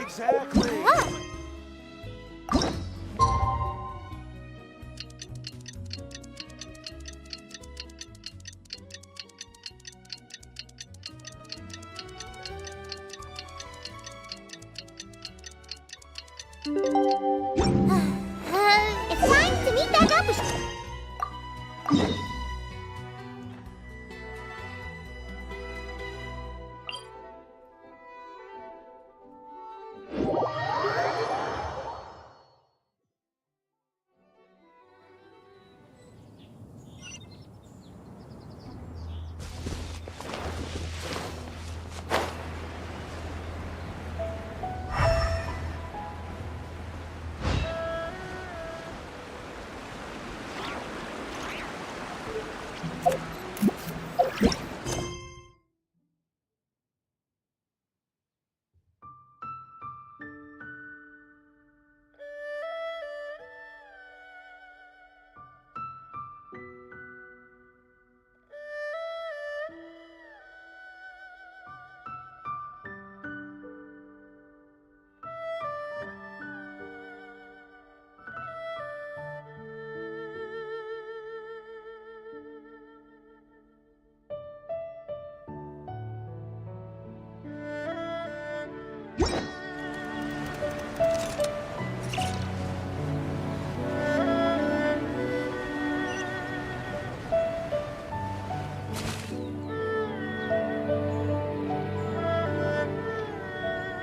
Exactly. It's time to meet back up with...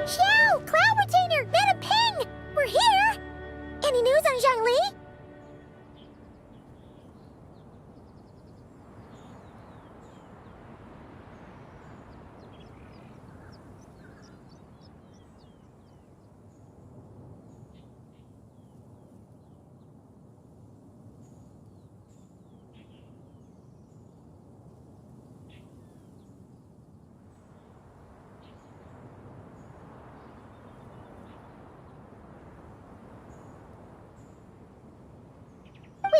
Xiao! Cloud Retainer! Meta Ping! We're here! Any news on Zhangli?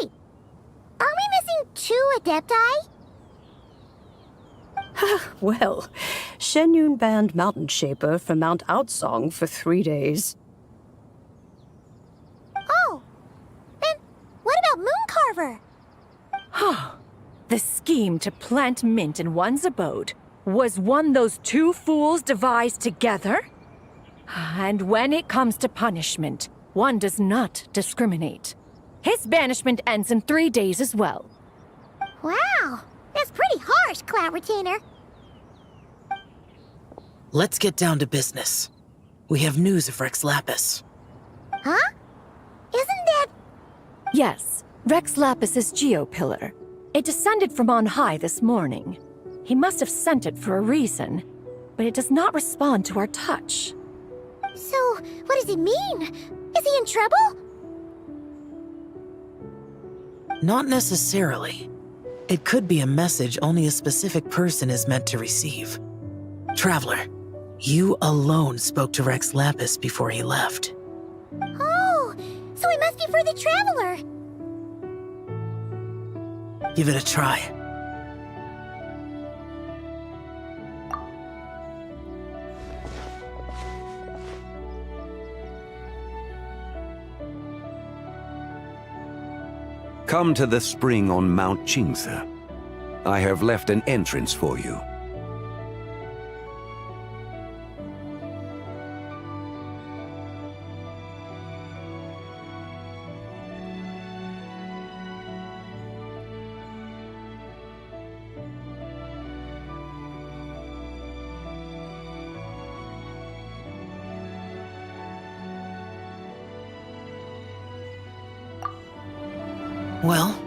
Wait, are we missing 2 Adepti? Well, Shenyun banned Mountain Shaper from Mount Outsong for 3 days. Oh, then what about Mooncarver? The scheme to plant mint in one's abode was one those 2 fools devised together? And when it comes to punishment, one does not discriminate. His banishment ends in 3 days as well. Wow, that's pretty harsh, Cloud Retainer. Let's get down to business. We have news of Rex Lapis. Huh? Isn't that... Yes, Rex Lapis's geopillar. It descended from on high this morning. He must have sent it for a reason, but it does not respond to our touch. So, what does it mean? Is he in trouble? Not necessarily. It could be a message only a specific person is meant to receive. Traveler, you alone spoke to Rex Lapis before he left. Oh, so it must be for the Traveler. Give it a try. Come to the spring on Mount Qingse. I have left an entrance for you. Well?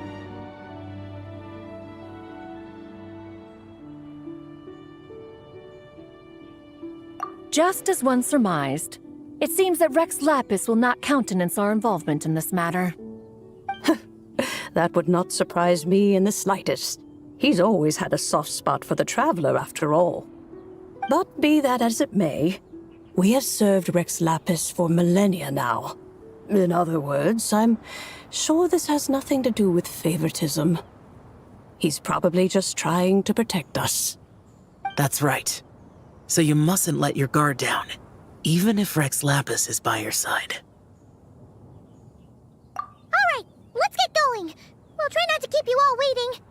Just as one surmised, it seems that Rex Lapis will not countenance our involvement in this matter. That would not surprise me in the slightest. He's always had a soft spot for the Traveler, after all. But be that as it may, we have served Rex Lapis for millennia now. In other words, I'm sure this has nothing to do with favoritism. He's probably just trying to protect us. That's right. So you mustn't let your guard down. even if Rex Lapis is by your side. Alright, let's get going. We'll try not to keep you all waiting.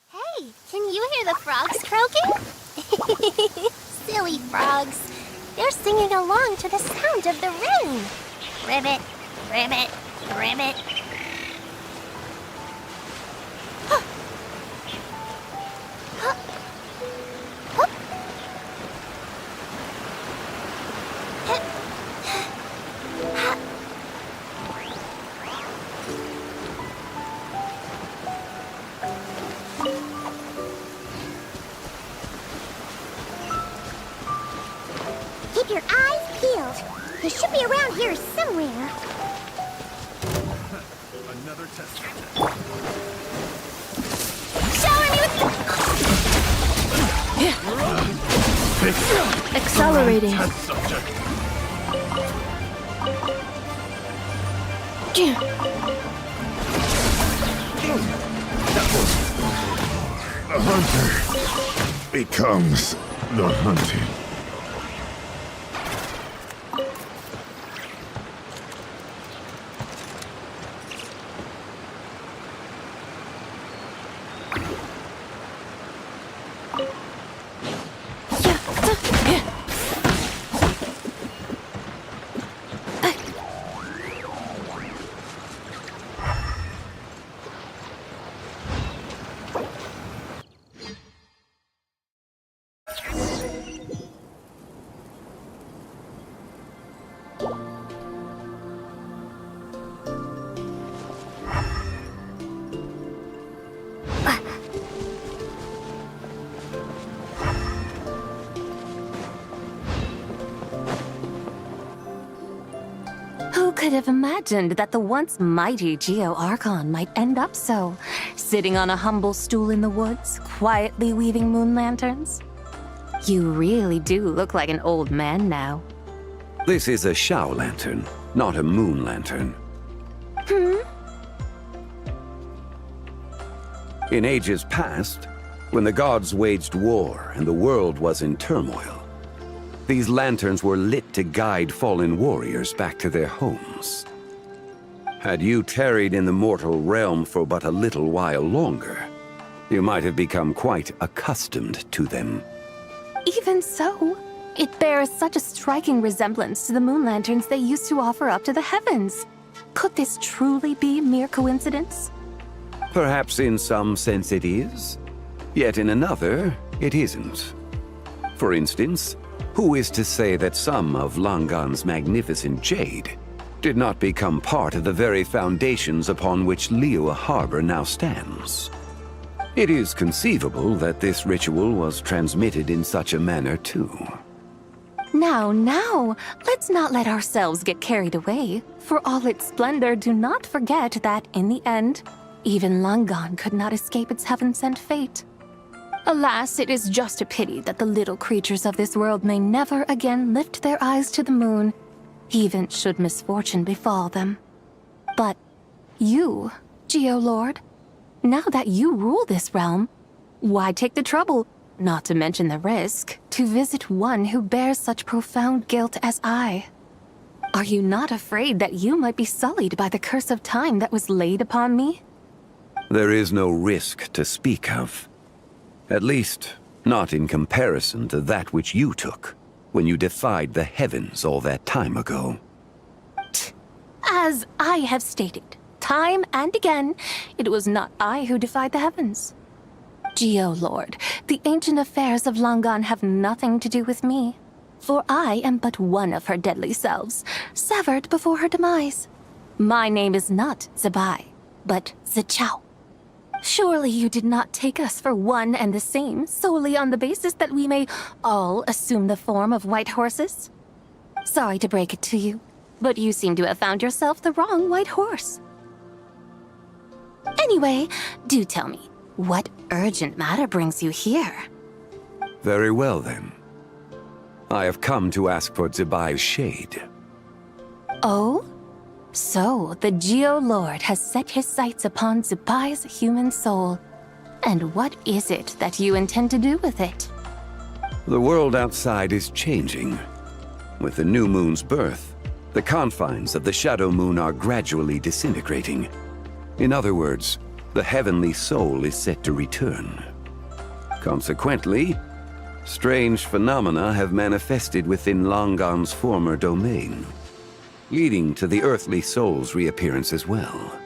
Hey, can you hear the frogs croaking? Silly frogs. They're singing along to the sound of the rain. Ribbit, ribbit, ribbit. Keep your eyes peeled. He should be around here somewhere. Another test. Shower me with... Accelerating. Test subject. The hunter becomes the hunted. Who could have imagined that the once mighty Geo-Archon might end up so, sitting on a humble stool in the woods, quietly weaving moon lanterns? You really do look like an old man now. This is a Shao lantern, not a moon lantern. In ages past, when the gods waged war and the world was in turmoil, these lanterns were lit to guide fallen warriors back to their homes. Had you tarried in the mortal realm for but a little while longer, you might have become quite accustomed to them. Even so, it bears such a striking resemblance to the moon lanterns they used to offer up to the heavens. Could this truly be mere coincidence? Perhaps in some sense it is, yet in another, it isn't. For instance, who is to say that some of Langan's magnificent jade did not become part of the very foundations upon which Liyue Harbor now stands? It is conceivable that this ritual was transmitted in such a manner too. Now, let's not let ourselves get carried away. For all its splendor, do not forget that, in the end, even Langan could not escape its heaven-sent fate. Alas, it is just a pity that the little creatures of this world may never again lift their eyes to the moon, even should misfortune befall them. But you, Geo-Lord, now that you rule this realm, why take the trouble, not to mention the risk, to visit one who bears such profound guilt as I? Are you not afraid that you might be sullied by the curse of time that was laid upon me? There is no risk to speak of. At least, not in comparison to that which you took when you defied the heavens all that time ago. As I have stated, time and again, it was not I who defied the heavens. Geo-Lord, the ancient affairs of Langan have nothing to do with me, for I am but one of her deadly selves, severed before her demise. My name is not Zabai. but Zichao. Surely you did not take us for one and the same solely on the basis that we may all assume the form of white horses? Sorry to break it to you, but you seem to have found yourself the wrong white horse. Anyway, do tell me, what urgent matter brings you here? Very well, then. I have come to ask for Zibai's shade. Oh? So, the Geo-Lord has set his sights upon Zibai's human soul. And what is it that you intend to do with it? The world outside is changing. With the new moon's birth, the confines of the Shadow Moon are gradually disintegrating. In other words, the heavenly soul is set to return. Consequently, strange phenomena have manifested within Longan's former domain, leading to the earthly soul's reappearance as well.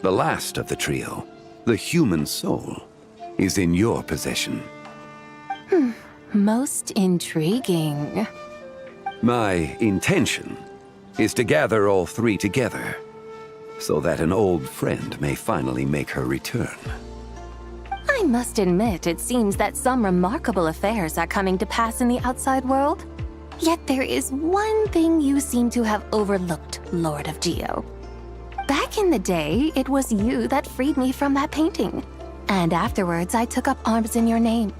The last of the trio, the human soul, is in your possession. Most intriguing. My intention is to gather all three together, so that an old friend may finally make her return. I must admit, it seems that some remarkable affairs are coming to pass in the outside world. Yet there is one thing you seem to have overlooked, Lord of Geo. Back in the day, it was you that freed me from that painting. And afterwards, I took up arms in your name.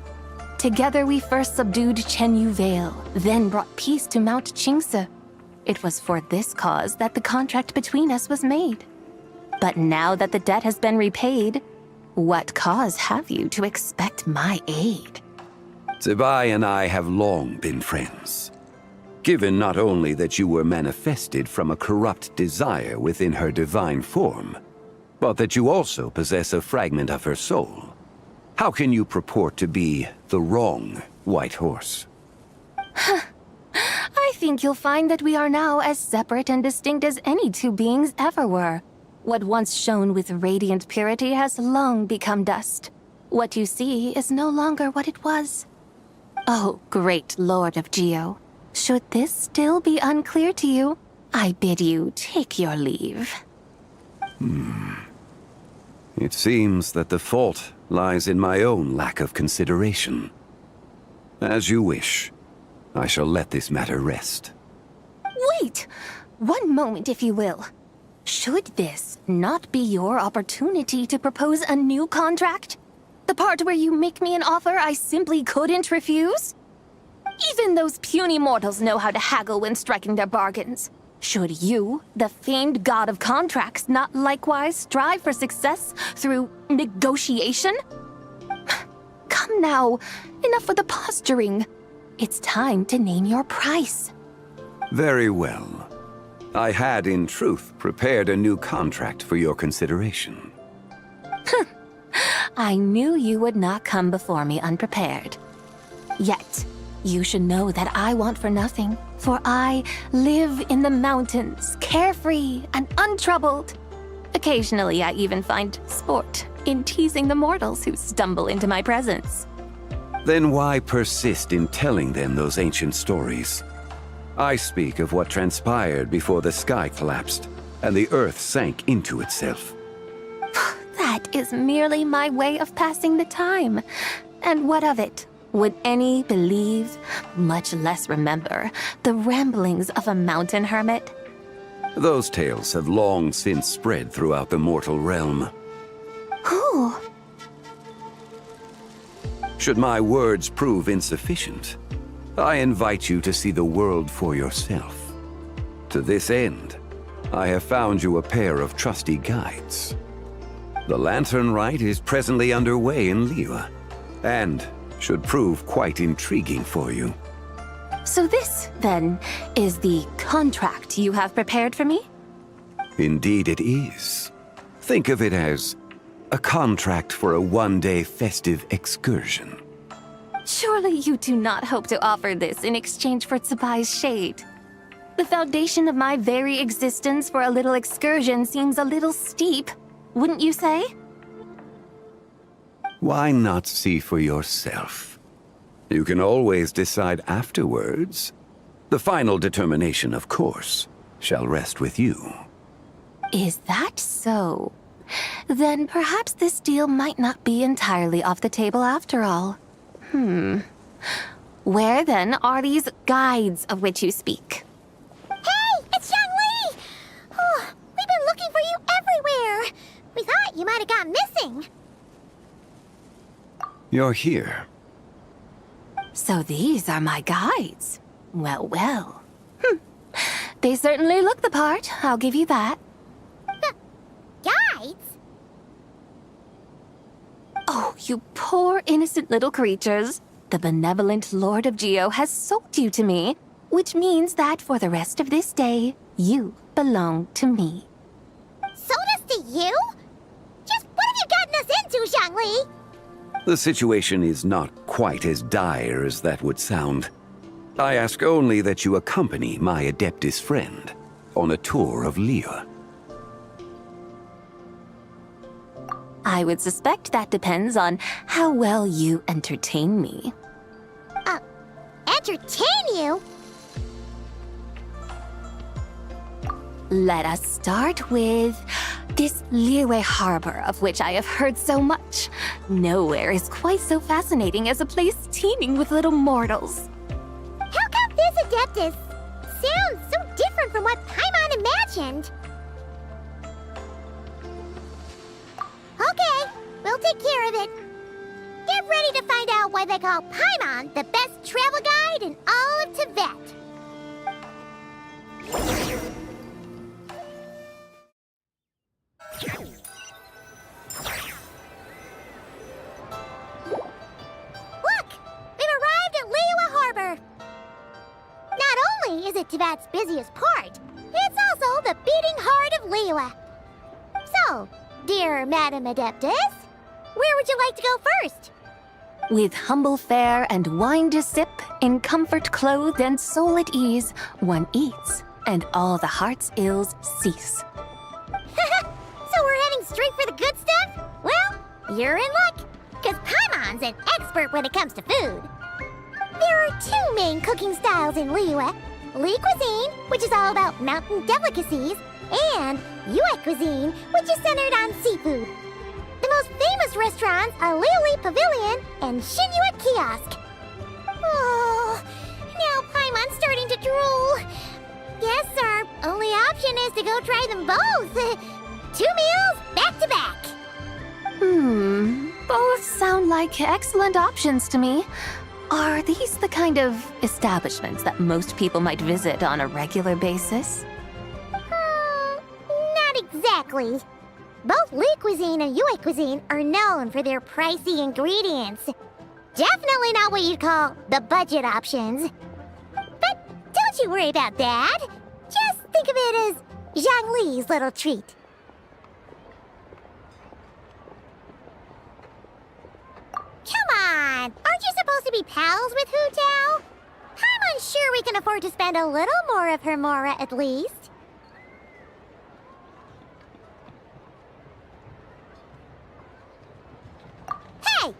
Together we first subdued Chenyu Vale, then brought peace to Mount Qingse. It was for this cause that the contract between us was made. But now that the debt has been repaid, what cause have you to expect my aid? Zibai and I have long been friends. Given not only that you were manifested from a corrupt desire within her divine form, but that you also possess a fragment of her soul, how can you purport to be the wrong white horse? I think you'll find that we are now as separate and distinct as any two beings ever were. What once shone with radiant purity has long become dust. What you see is no longer what it was. Oh, great Lord of Geo. Should this still be unclear to you, I bid you take your leave. It seems that the fault lies in my own lack of consideration. As you wish. I shall let this matter rest. Wait! One moment, if you will. Should this not be your opportunity to propose a new contract? The part where you make me an offer I simply couldn't refuse? Even those puny mortals know how to haggle when striking their bargains. Should you, the famed god of contracts, not likewise strive for success through negotiation? Come now, enough with the posturing. It's time to name your price. Very well. I had, in truth, prepared a new contract for your consideration. I knew you would not come before me unprepared. Yet, you should know that I want for nothing, for I live in the mountains, carefree and untroubled. Occasionally, I even find sport in teasing the mortals who stumble into my presence. Then why persist in telling them those ancient stories? I speak of what transpired before the sky collapsed and the earth sank into itself. That is merely my way of passing the time. And what of it? Would any believe, much less remember, the ramblings of a mountain hermit? Those tales have long since spread throughout the mortal realm. Who? Should my words prove insufficient, I invite you to see the world for yourself. To this end, I have found you a pair of trusty guides. The Lantern Rite is presently underway in Liyue, and should prove quite intriguing for you. So this, then, is the contract you have prepared for me? Indeed it is. Think of it as a contract for a one-day festive excursion. Surely you do not hope to offer this in exchange for Tsubai's shade. The foundation of my very existence for a little excursion seems a little steep, wouldn't you say? Why not see for yourself? You can always decide afterwards. The final determination, of course, shall rest with you. Is that so? Then perhaps this deal might not be entirely off the table after all. Where then are these guides of which you speak? Hey, it's Zhang Li! Oh, we've been looking for you everywhere. We thought you might have gone missing. You're here. So these are my guides. Well, well. They certainly look the part, I'll give you that. Guides? Oh, you poor innocent little creatures. The benevolent Lord of Geo has sold you to me, which means that for the rest of this day, you belong to me. Sold us to you? Just what have you gotten us into, Zhang Li? The situation is not quite as dire as that would sound. I ask only that you accompany my Adeptus friend on a tour of Liyue. I would suspect that depends on how well you entertain me. Entertain you? Let us start with this Liyue harbor of which I have heard so much. Nowhere is quite so fascinating as a place teeming with little mortals. How come this Adeptus sounds so different from what Paimon imagined? Okay, we'll take care of it. Get ready to find out why they call Paimon the best travel guide in all of Tibet. Look! We've arrived at Liyue Harbor. Not only is it Tibet's busiest port, it's also the beating heart of Liyue. So, dear Madam Adeptus, where would you like to go first? With humble fare and wine to sip, in comfort clothed and soul at ease, one eats, and all the heart's ills cease. So we're heading straight for the good stuff? Well, you're in luck, because Paimon's an expert when it comes to food. There are two main cooking styles in Liyue. Li cuisine, which is all about mountain delicacies, and Yue cuisine, which is centered on seafood. The most famous restaurants are Liyue Pavilion and Xinyue Kiosk. Oh, now Paimon's starting to drool. Guess our only option is to go try them both. 2 meals back to back. Both sound like excellent options to me. Are these the kind of establishments that most people might visit on a regular basis? Not exactly. Both Li cuisine and Yue cuisine are known for their pricey ingredients. Definitely not what you'd call the budget options. But don't you worry about that. Just think of it as Zhang Li's little treat. Come on! Aren't you supposed to be pals with Hu Tao? I'm unsure we can afford to spend a little more of her mora at least. Hey!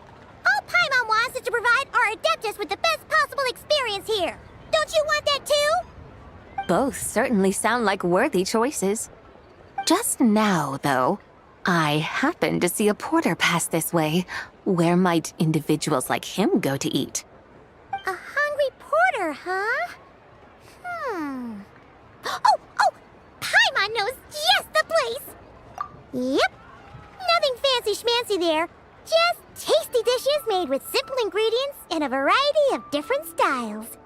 All Paimon wants is to provide our Adeptus with the best possible experience here. Don't you want that too? Both certainly sound like worthy choices. Just now, though, I happened to see a porter pass this way. Where might individuals like him go to eat? A hungry porter, huh? Oh! Paimon knows just the place! Yep. Nothing fancy schmancy there. Just tasty dishes made with simple ingredients in a variety of different styles.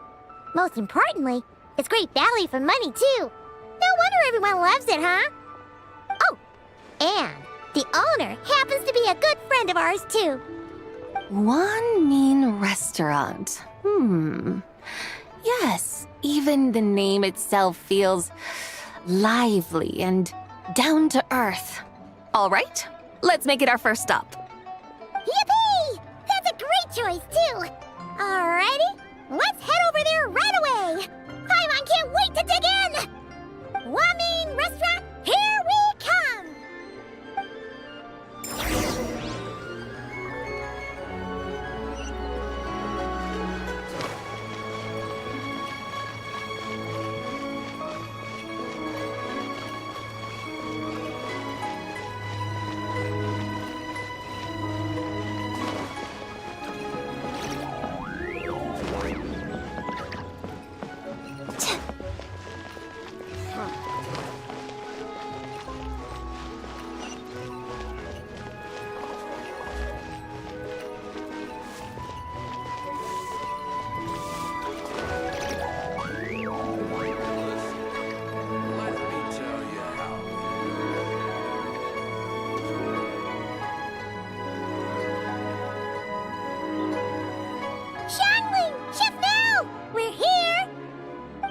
Most importantly, it's great value for money, too. No wonder everyone loves it, huh? Oh, and the owner happens to be a good friend of ours, too. One mean restaurant. Yes, even the name itself feels lively and down to earth. All right, let's make it our first stop. Yippee! That's a great choice, too. Alrighty, let's head over there right away. Paimon can't wait to dig in. Wamin Restaurant, here we come.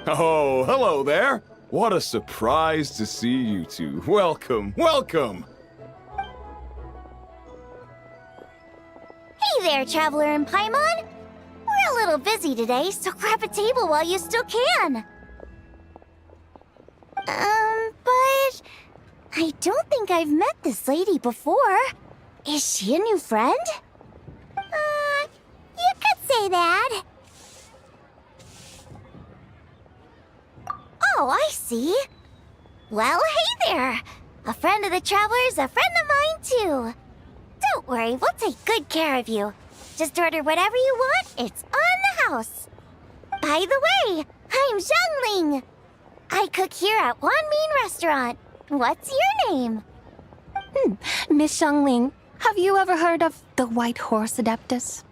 Oh, hello there. What a surprise to see you two. Welcome, welcome. Hey there, Traveler and Paimon. We're a little busy today, so grab a table while you still can. But I don't think I've met this lady before. Is she a new friend? You could say that. Oh, I see. Well, hey there. A friend of the Traveler's a friend of mine, too. Don't worry, we'll take good care of you. Just order whatever you want, it's on the house. By the way, I'm Zhangling. I cook here at Wan Min Restaurant. What's your name? Miss Xiangling, have you ever heard of the White Horse Adeptus?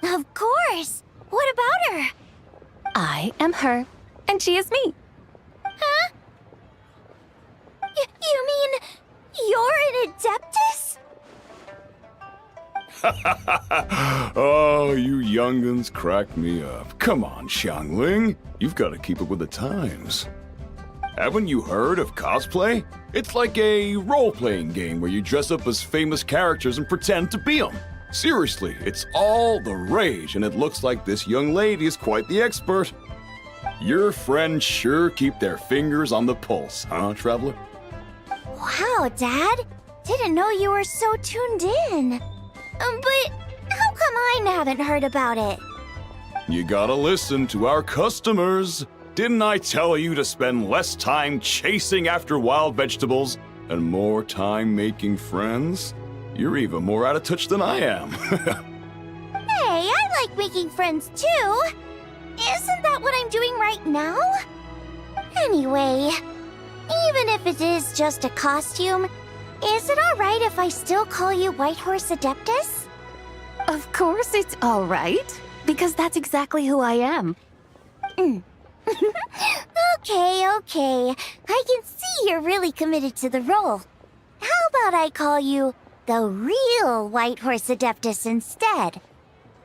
Of course. What about her? I am her, and she is me. Huh? You mean you're an Adeptus? Oh, you young'uns crack me up. Come on, Xiangling. You've got to keep up with the times. Haven't you heard of cosplay? It's like a role-playing game where you dress up as famous characters and pretend to be them. Seriously, it's all the rage, and it looks like this young lady is quite the expert. Your friends sure keep their fingers on the pulse, huh, Traveler? Wow, Dad. Didn't know you were so tuned in. But how come I haven't heard about it? You gotta listen to our customers. Didn't I tell you to spend less time chasing after wild vegetables and more time making friends? You're even more out of touch than I am. Hey, I like making friends too. Isn't that what I'm doing right now? Anyway, even if it is just a costume, is it alright if I still call you White Horse Adeptus? Of course it's all right, because that's exactly who I am. Okay. I can see you're really committed to the role. How about I call you the real White Horse Adeptus instead?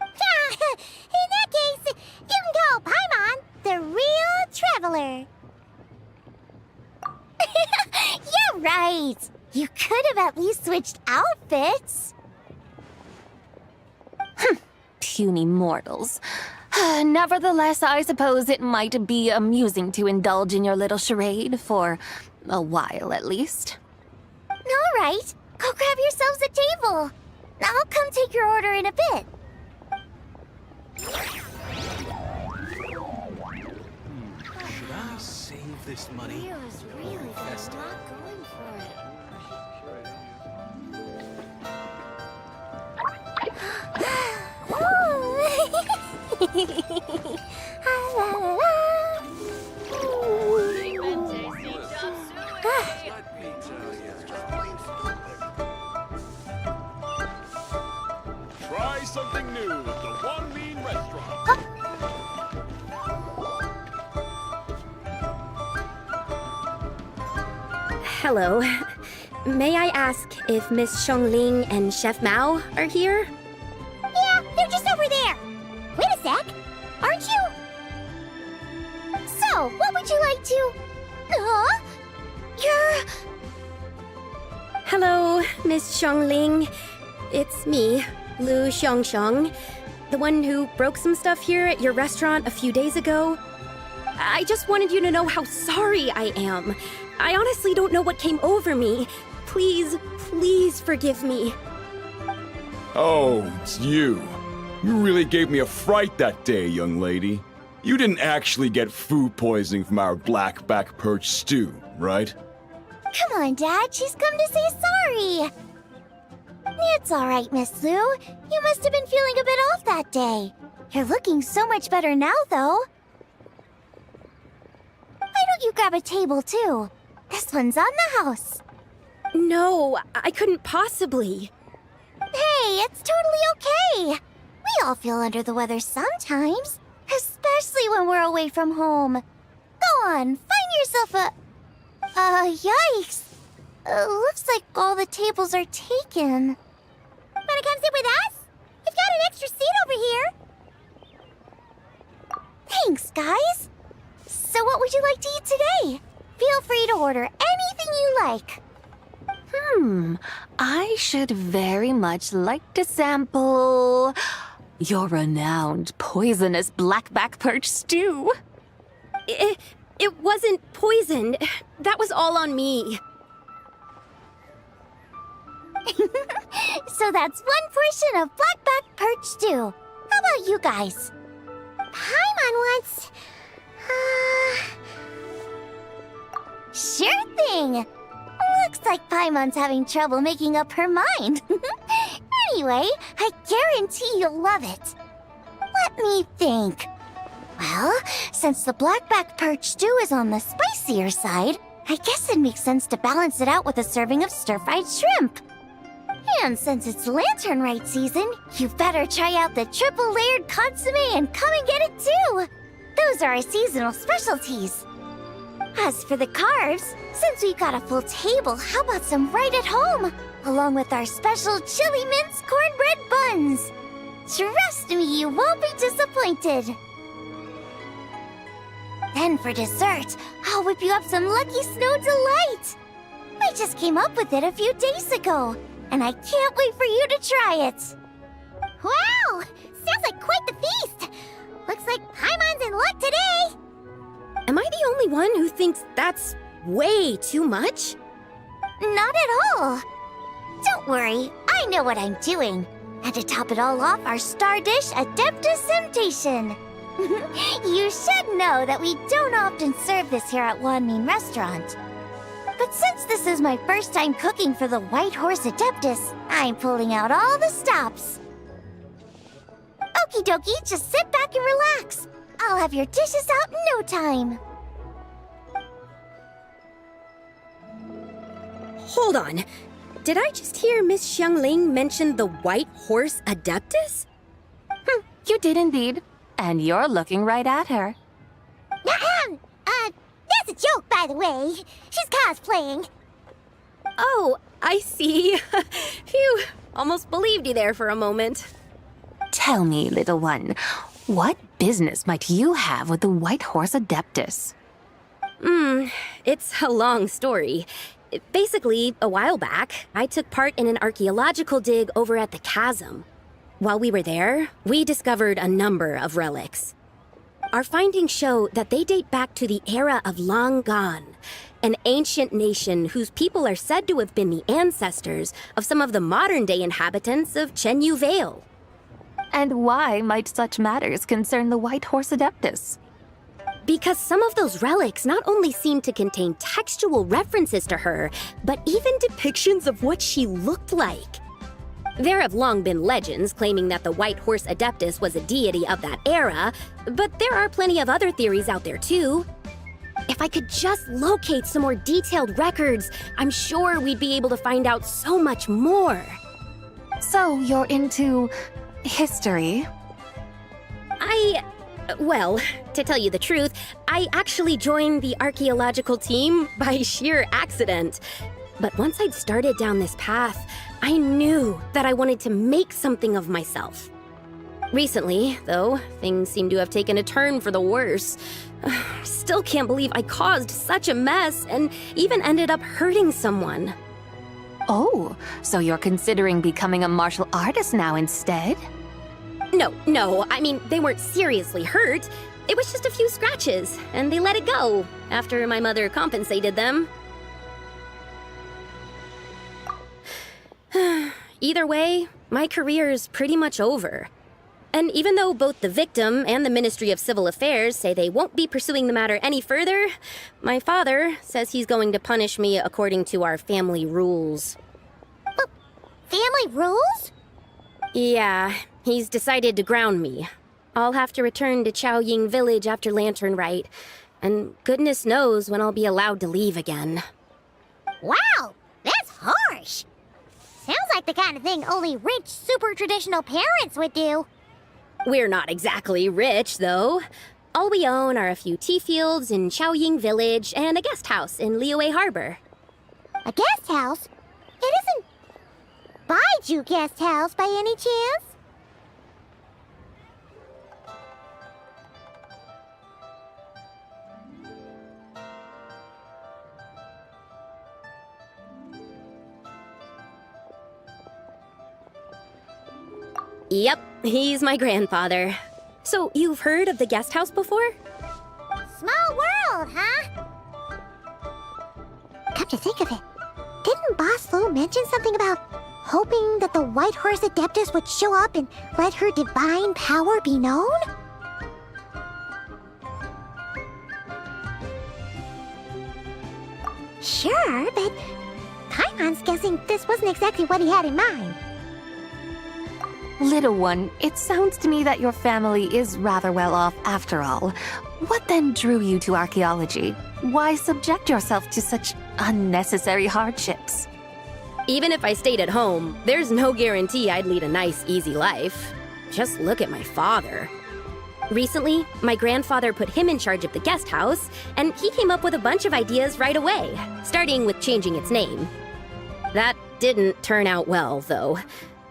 In that case, you can call Paimon the real Traveler. Yeah, right. You could have at least switched outfits. Puny mortals. Nevertheless, I suppose it might be amusing to indulge in your little charade for a while at least. All right, go grab yourselves a table. I'll come take your order in a bit. Should I save this money? was really not going for it. Try something new at the Wan Min Restaurant. Hello. May I ask if Miss Xiangling and Chef Mao are here? Yeah, they're just over there. Wait a sec. Aren't you? So, what would you like to... Huh? You're... Hello, Miss Xiangling. It's me, Lu Xiangxiang, the one who broke some stuff here at your restaurant a few days ago. I just wanted you to know how sorry I am. I honestly don't know what came over me. Please forgive me. Oh, it's you. You really gave me a fright that day, young lady. You didn't actually get food poisoning from our black back perch stew, right? Come on, Dad. She's come to say sorry. It's all right, Miss Lu. You must have been feeling a bit off that day. You're looking so much better now, though. Why don't you grab a table, too? This one's on the house. No, I couldn't possibly. Hey, it's totally okay. We all feel under the weather sometimes, especially when we're away from home. Go on, find yourself a... yikes. Looks like all the tables are taken. Wanna come sit with us? We've got an extra seat over here. Thanks, guys. So what would you like to eat today? Feel free to order anything you like. I should very much like to sample your renowned poisonous blackback perch stew. It wasn't poisoned. That was all on me. So that's one portion of blackback perch stew. How about you guys? Paimon wants... Sure thing! Looks like Paimon's having trouble making up her mind. Anyway, I guarantee you'll love it. Let me think. Well, since the blackback perch stew is on the spicier side, I guess it makes sense to balance it out with a serving of stir-fried shrimp. And since it's Lantern Rite season, you better try out the triple-layered consomme and come and get it too! Those are our seasonal specialties. As for the carbs, since we've got a full table, how about some right at home? Along with our special chili mince cornbread buns. Trust me, you won't be disappointed. Then for dessert, I'll whip you up some Lucky Snow Delight. I just came up with it a few days ago, and I can't wait for you to try it. Wow! Sounds like quite the feast! Looks like Paimon's in luck today! Am I the only one who thinks that's way too much? Not at all. Don't worry, I know what I'm doing. And to top it all off, our star dish, Adeptus Temptation. You should know that we don't often serve this here at Wanmin Restaurant. But since this is my first time cooking for the White Horse Adeptus, I'm pulling out all the stops. Okie dokie, just sit back and relax. I'll have your dishes out in no time. Hold on. Did I just hear Miss Xiangling mention the White Horse Adeptus? You did indeed. And you're looking right at her. That's a joke, by the way. She's cosplaying. Oh, I see. Phew, almost believed you there for a moment. Tell me, little one, what business might you have with the White Horse Adeptus? It's a long story. Basically, a while back, I took part in an archaeological dig over at the chasm. While we were there, we discovered a number of relics. Our findings show that they date back to the era of Long Gone, an ancient nation whose people are said to have been the ancestors of some of the modern-day inhabitants of Chenyu Vale. And why might such matters concern the White Horse Adeptus? Because some of those relics not only seem to contain textual references to her, but even depictions of what she looked like. There have long been legends claiming that the White Horse Adeptus was a deity of that era, but there are plenty of other theories out there too. If I could just locate some more detailed records, I'm sure we'd be able to find out so much more. So you're into history? Well, to tell you the truth, I actually joined the archaeological team by sheer accident. But once I'd started down this path, I knew that I wanted to make something of myself. Recently, though, things seem to have taken a turn for the worse. Still can't believe I caused such a mess and even ended up hurting someone. Oh, so you're considering becoming a martial artist now instead? No, I mean, they weren't seriously hurt. It was just a few scratches, and they let it go after my mother compensated them. Either way, my career's pretty much over. And even though both the victim and the Ministry of Civil Affairs say they won't be pursuing the matter any further, my father says he's going to punish me according to our family rules. Family rules? Yeah, he's decided to ground me. I'll have to return to Chaoying Village after Lantern Rite, and goodness knows when I'll be allowed to leave again. Wow, that's harsh. Sounds like the kind of thing only rich, super traditional parents would do. We're not exactly rich, though. All we own are a few tea fields in Chaoying Village and a guest house in Liyue Harbor. A guest house? It isn't Baiju Guest House by any chance? Yep, he's my grandfather. So, you've heard of the guest house before? Small world, huh? Come to think of it, didn't Boss Lou mention something about hoping that the White Horse Adeptus would show up and let her divine power be known? Sure, but Paimon's guessing this wasn't exactly what he had in mind. Little one, it sounds to me that your family is rather well off after all. What then drew you to archaeology? Why subject yourself to such unnecessary hardships? Even if I stayed at home, there's no guarantee I'd lead a nice, easy life. Just look at my father. Recently, my grandfather put him in charge of the guest house, and he came up with a bunch of ideas right away, starting with changing its name. That didn't turn out well, though.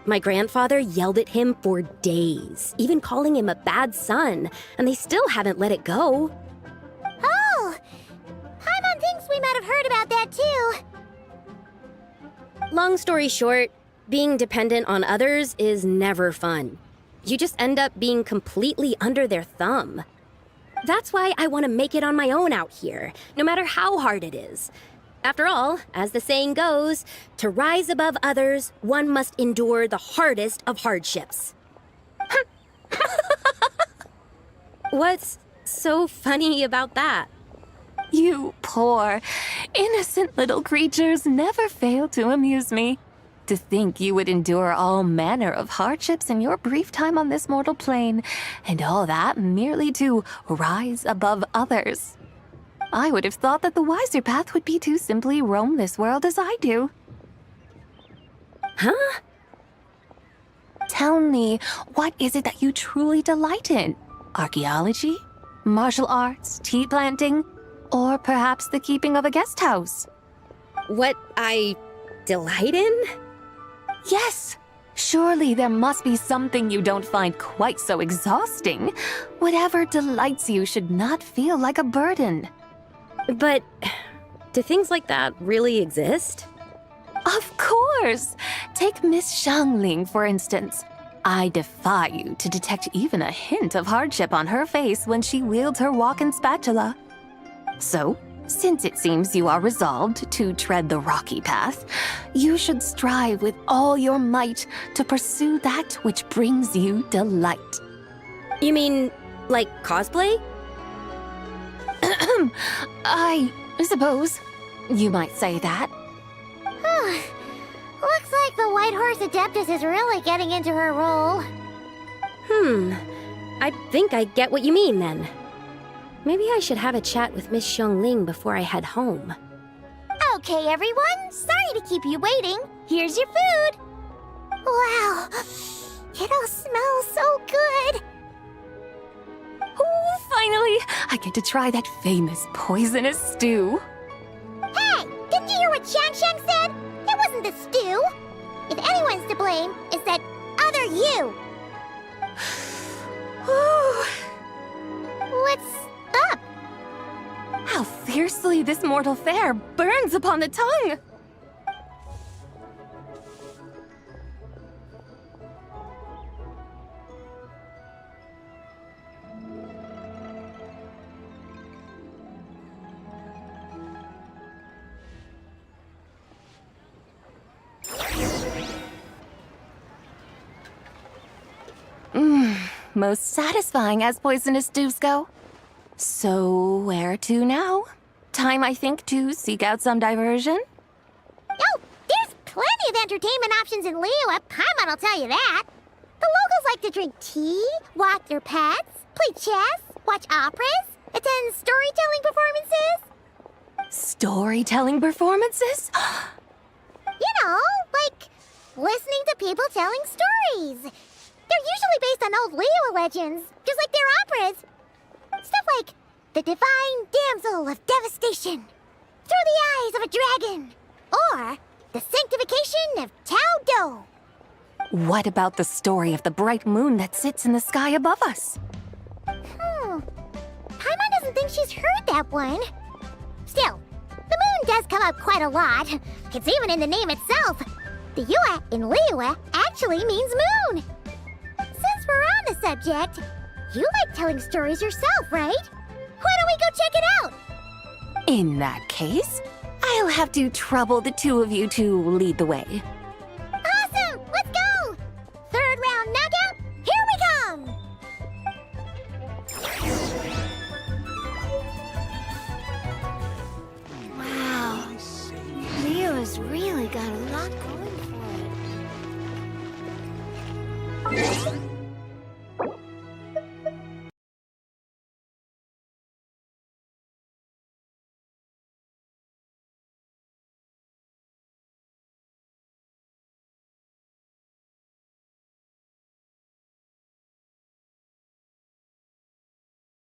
My grandfather yelled at him for days, even calling him a bad son, and they still haven't let it go. Oh! Paimon thinks we might have heard about that too. Long story short, being dependent on others is never fun. You just end up being completely under their thumb. That's why I want to make it on my own out here, no matter how hard it is. After all, as the saying goes, to rise above others, one must endure the hardest of hardships. What's so funny about that? You poor, innocent little creatures never fail to amuse me. To think you would endure all manner of hardships in your brief time on this mortal plane, and all that merely to rise above others. I would have thought that the wiser path would be to simply roam this world as I do. Huh? Tell me, what is it that you truly delight in? Archaeology? Martial arts? Tea planting? Or perhaps the keeping of a guest house? What I delight in? Yes! Surely there must be something you don't find quite so exhausting. Whatever delights you should not feel like a burden. But do things like that really exist? Of course! Take Miss Xiangling, for instance. I defy you to detect even a hint of hardship on her face when she wields her walking spatula. So, since it seems you are resolved to tread the rocky path, you should strive with all your might to pursue that which brings you delight. You mean, like cosplay? I suppose you might say that. Looks like the White Horse Adeptus is really getting into her role. I think I get what you mean then. Maybe I should have a chat with Miss Xiangling before I head home. Okay, everyone. Sorry to keep you waiting. Here's your food. Wow. It all smells so good. Oh, finally! I get to try that famous poisonous stew. Hey, didn't you hear what Shang said? It wasn't the stew. If anyone's to blame, it's that other you. What's up? How fiercely this mortal fare burns upon the tongue! Most satisfying as poisonous stews go. So, where to now? Time, I think, to seek out some diversion? Oh, there's plenty of entertainment options in Liyue. Paimon will tell you that. The locals like to drink tea, walk their pets, play chess, watch operas, attend storytelling performances. Storytelling performances? You know, like listening to people telling stories. They're usually based on old Liyue legends, just like their operas. Stuff like the Divine Damsel of Devastation, Through the Eyes of a Dragon, or the Sanctification of Tao Do. What about the story of the bright moon that sits in the sky above us? Paimon doesn't think she's heard that one. Still, the moon does come up quite a lot. It's even in the name itself. The Yue in Liyue actually means moon. the subject, you like telling stories yourself, right? Why don't we go check it out? In that case, I'll have to trouble the two of you to lead the way.